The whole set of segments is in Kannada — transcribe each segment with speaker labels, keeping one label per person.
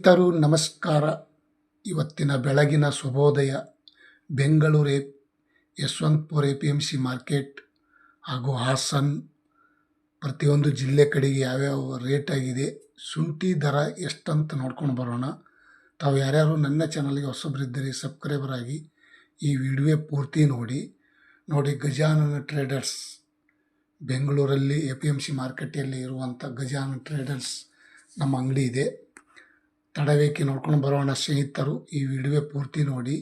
Speaker 1: ಸ್ನೇಹಿತರು ನಮಸ್ಕಾರ. ಇವತ್ತಿನ ಬೆಳಗಿನ ಶುಭೋದಯ. ಬೆಂಗಳೂರು ಯಶವಂತಪುರ APMC ಮಾರ್ಕೆಟ್ ಹಾಗೂ ಹಾಸನ್ ಪ್ರತಿಯೊಂದು ಜಿಲ್ಲೆ ಕಡೆಗೆ ಯಾವ್ಯಾವ ರೇಟ್ ಆಗಿದೆ, ಶುಂಠಿ ದರ ಎಷ್ಟಂತ ನೋಡ್ಕೊಂಡು ಬರೋಣ. ತಾವು ಯಾರ್ಯಾರು ನನ್ನ ಚಾನಲ್ಗೆ ಹೊಸಬರಿದ್ದರೆ ಸಬ್ಸ್ಕ್ರೈಬರ್ ಆಗಿ ಈ ವಿಡಿಯೋ ಪೂರ್ತಿ ನೋಡಿ. ಗಜಾನನ ಟ್ರೇಡರ್ಸ್ ಬೆಂಗಳೂರಲ್ಲಿ APMC ಮಾರ್ಕೆಟಲ್ಲಿ ಇರುವಂಥ ಗಜಾನನ ಟ್ರೇಡರ್ಸ್ ನಮ್ಮ ಅಂಗಡಿ ಇದೆ. ತಡವೇಕೆ ನೋಡ್ಕೊಂಡು ಬರೋಣ ಸ್ನೇಹಿತರು. ಈ ವಿಡಿಯೋ ಪೂರ್ತಿ ನೋಡಿ.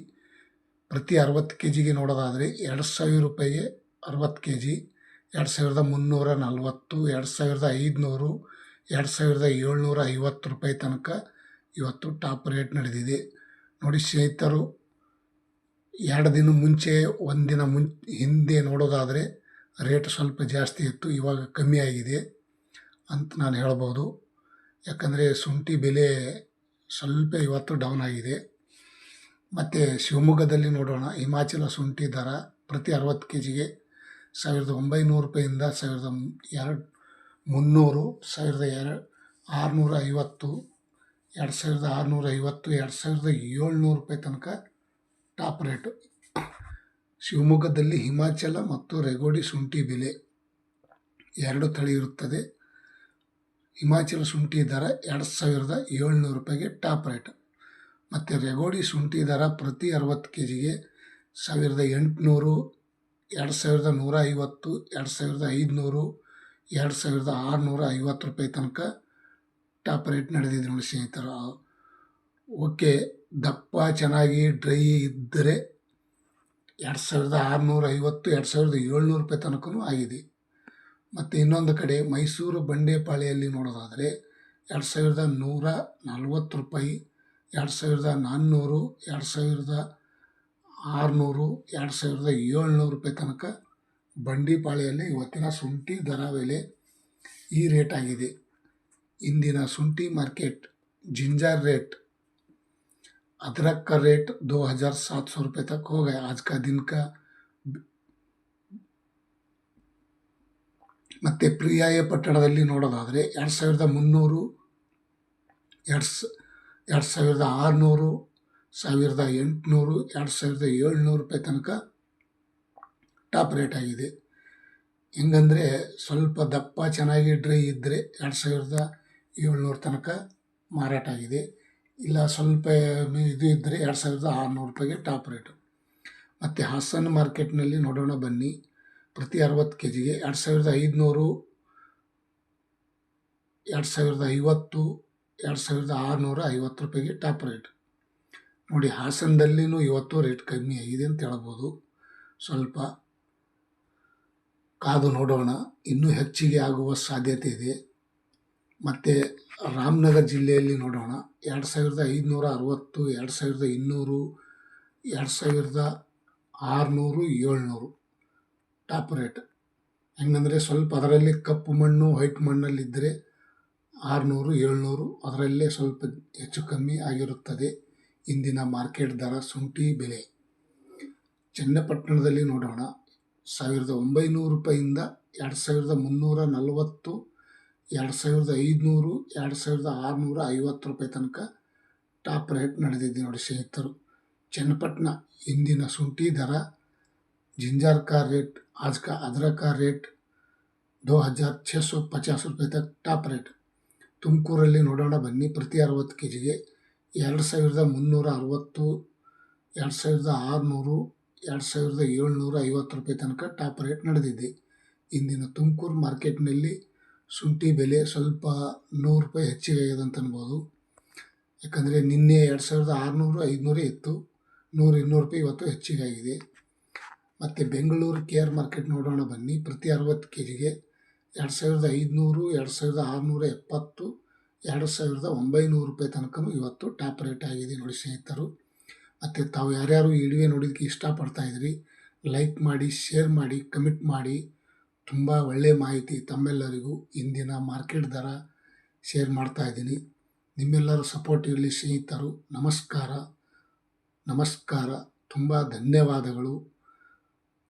Speaker 1: ಪ್ರತಿ 60 kgಗೆ ನೋಡೋದಾದರೆ 2,000 ರೂಪಾಯಿಗೆ 60 kg, 2,340, 2,500, 2,750 ರೂಪಾಯಿ ತನಕ ಇವತ್ತು ಟಾಪ್ ರೇಟ್ ನಡೆದಿದೆ ನೋಡಿ ಸ್ನೇಹಿತರು. 2 ದಿನ ಮುಂಚೆ, ಒಂದಿನ ಹಿಂದೆ ನೋಡೋದಾದರೆ ರೇಟ್ ಸ್ವಲ್ಪ ಜಾಸ್ತಿ ಇತ್ತು, ಇವಾಗ ಕಮ್ಮಿ ಆಗಿದೆ ಅಂತ ನಾನು ಹೇಳ್ಬೋದು. ಯಾಕಂದರೆ ಶುಂಠಿ ಬೆಲೆ ಸ್ವಲ್ಪ ಇವತ್ತು ಡೌನ್ ಆಗಿದೆ. ಮತ್ತು ಶಿವಮೊಗ್ಗದಲ್ಲಿ ನೋಡೋಣ. ಹಿಮಾಚಲ ಶುಂಠಿ ದರ ಪ್ರತಿ 60 kgಗೆ 1,900 ರೂಪಾಯಿಂದ 1,300, 1,650, 2,650, 2,700 ರೂಪಾಯಿ ತನಕ ಟಾಪ್ ರೇಟು. ಶಿವಮೊಗ್ಗದಲ್ಲಿ ಹಿಮಾಚಲ ಮತ್ತು ರೆಗೋಡಿ ಶುಂಠಿ ಬೆಲೆ 2 ತಳಿ ಇರುತ್ತದೆ. ಹಿಮಾಚಲ ಶುಂಠಿ ದರ 2,700 ರೂಪಾಯಿಗೆ ಟಾಪ್ ರೇಟ್. ಮತ್ತು ರೆಗೋಡಿ ಶುಂಠಿ ದರ ಪ್ರತಿ 60 kgಗೆ 1,800, 2,150, 2,500, 2,650 ರೂಪಾಯಿ ತನಕ ಟಾಪ್ ರೇಟ್ ನಡೆದಿದೆ ನೋಡಿ ಸ್ನೇಹಿತರು. ಓಕೆ, ದಪ್ಪ ಚೆನ್ನಾಗಿ ಡ್ರೈ ಇದ್ದರೆ 2,650, 2,700 ರೂಪಾಯಿ ತನಕನೂ ಆಗಿದೆ. ಮತ್ತು ಇನ್ನೊಂದು ಕಡೆ ಮೈಸೂರು ಬಂಡೆಪಾಳ್ಯಲ್ಲಿ ನೋಡೋದಾದರೆ 2,140 ರೂಪಾಯಿ, 2,400, 2,600, 2,700 ರೂಪಾಯಿ ತನಕ ಬಂಡಿಪಾಳ್ಯಲ್ಲಿ ಇವತ್ತಿನ ಶುಂಠಿ ದರ ಬೆಲೆ ಈ ರೇಟ್ ಆಗಿದೆ. ಇಂದಿನ ಶುಂಠಿ ಮಾರ್ಕೆಟ್ जिंजर रेट, अदरक का रेट 2,700 रुपये तक हो गया आज का दिन का. ಮತ್ತು ಪ್ರಿಯಾಯ ಪಟ್ಟಣದಲ್ಲಿ ನೋಡೋದಾದರೆ 2,300, 2,600, 1,800, 2,700 ರೂಪಾಯಿ ತನಕ ಟಾಪ್ ರೇಟ್ ಆಗಿದೆ. ಹೆಂಗಂದರೆ ಸ್ವಲ್ಪ ದಪ್ಪ ಚೆನ್ನಾಗಿ ಡ್ರೈ ಇದ್ದರೆ 2,700 ತನಕ ಮಾರಾಟ ಆಗಿದೆ. ಇಲ್ಲ ಸ್ವಲ್ಪ ಇದು ಇದ್ದರೆ 2,600 ರೂಪಾಯಿಗೆ ಟಾಪ್ ರೇಟು. ಮತ್ತು ಹಾಸನ್ ಮಾರ್ಕೆಟ್ನಲ್ಲಿ ನೋಡೋಣ ಬನ್ನಿ. ಪ್ರತಿ 60 kgಗೆ 2,500, 2,050, 2,650 ರೂಪಾಯಿಗೆ ಟಾಪ್ ರೇಟ್ ನೋಡಿ. ಹಾಸನದಲ್ಲಿನೂ ಇವತ್ತು ರೇಟ್ ಕಮ್ಮಿ ಆಗಿದೆ ಅಂತ ಹೇಳ್ಬೋದು. ಸ್ವಲ್ಪ ಕಾದು ನೋಡೋಣ, ಇನ್ನೂ ಹೆಚ್ಚಿಗೆ ಆಗುವ ಸಾಧ್ಯತೆ ಇದೆ. ಮತ್ತು ರಾಮನಗರ ಜಿಲ್ಲೆಯಲ್ಲಿ ನೋಡೋಣ. 2,560, 2,200, 2,600, 700 ಟಾಪ್ ರೇಟ್. ಹೆಂಗಂದರೆ ಸ್ವಲ್ಪ ಅದರಲ್ಲಿ ಕಪ್ಪು ಮಣ್ಣು ವೈಟ್ ಮಣ್ಣಲ್ಲಿದ್ದರೆ 600, 700 ಅದರಲ್ಲೇ ಸ್ವಲ್ಪ ಹೆಚ್ಚು ಕಮ್ಮಿ ಆಗಿರುತ್ತದೆ ಇಂದಿನ ಮಾರ್ಕೆಟ್ ದರ ಶುಂಠಿ ಬೆಲೆ. ಚನ್ನಪಟ್ಟಣದಲ್ಲಿ ನೋಡೋಣ. 1,900 ರೂಪಾಯಿಂದ 2,340, 2,500, 2,650 ರೂಪಾಯಿ ತನಕ ಟಾಪ್ ರೇಟ್ ನಡೆದಿದೆ ನೋಡಿ ಸ್ನೇಹಿತರು. चन्नपटना इंदिन शुंठी दर जिंजर का रेट, आज का अदरक का रेट 2,650 रुपये तक टॉप रेट. तुमकूರಲ್ಲಿ ನೋಡೋಣ ಬನ್ನಿ. ಪ್ರತಿ 60 kgಗೆ 2,360, 2,600, 2,750 ರೂಪಾಯಿ ತನಕ ಟಾಪ್ ರೇಟ್ ನಡೆದಿದೆ. ಇಂದಿನ ತುಮಕೂರು ಮಾರ್ಕೆಟ್ನಲ್ಲಿ ಶುಂಠಿ ಬೆಲೆ ಸ್ವಲ್ಪ 100 ರೂಪಾಯಿ ಹೆಚ್ಚಿಗೆ ಆಗಿದೆ ಅಂತ ಅನ್ಬೋದು. ಯಾಕಂದರೆ ನಿನ್ನೆ 2,600, 500 ಇತ್ತು, 100-200 ರೂಪಾಯಿ ಇವತ್ತು ಹೆಚ್ಚಿಗೆ ಆಗಿದೆ. ಮತ್ತು ಬೆಂಗಳೂರು KR ಮಾರ್ಕೆಟ್ ನೋಡೋಣ ಬನ್ನಿ. ಪ್ರತಿ 60 kgಗೆ 2,500, 2,670, 2,900 ರೂಪಾಯಿ ತನಕನೂ ಇವತ್ತು ಟಾಪ್ ರೇಟ್ ಆಗಿದೆ ನೋಡಿ ಸ್ನೇಹಿತರು. ಮತ್ತು ತಾವು ಯಾರ್ಯಾರು ಈ ವಿಡಿಯೋ ನೋಡೋದಕ್ಕೆ ಇಷ್ಟಪಡ್ತಾ ಇದ್ರಿ, ಲೈಕ್ ಮಾಡಿ, ಶೇರ್ ಮಾಡಿ, ಕಮೆಂಟ್ ಮಾಡಿ. ತುಂಬ ಒಳ್ಳೆಯ ಮಾಹಿತಿ ತಮ್ಮೆಲ್ಲರಿಗೂ ಇಂದಿನ ಮಾರ್ಕೆಟ್ ದರ ಶೇರ್ ಮಾಡ್ತಾ ಇದ್ದೀನಿ. ನಿಮ್ಮೆಲ್ಲರ ಸಪೋರ್ಟ್ ಇರಲಿ ಸ್ನೇಹಿತರು. ನಮಸ್ಕಾರ, ತುಂಬ ಧನ್ಯವಾದಗಳು.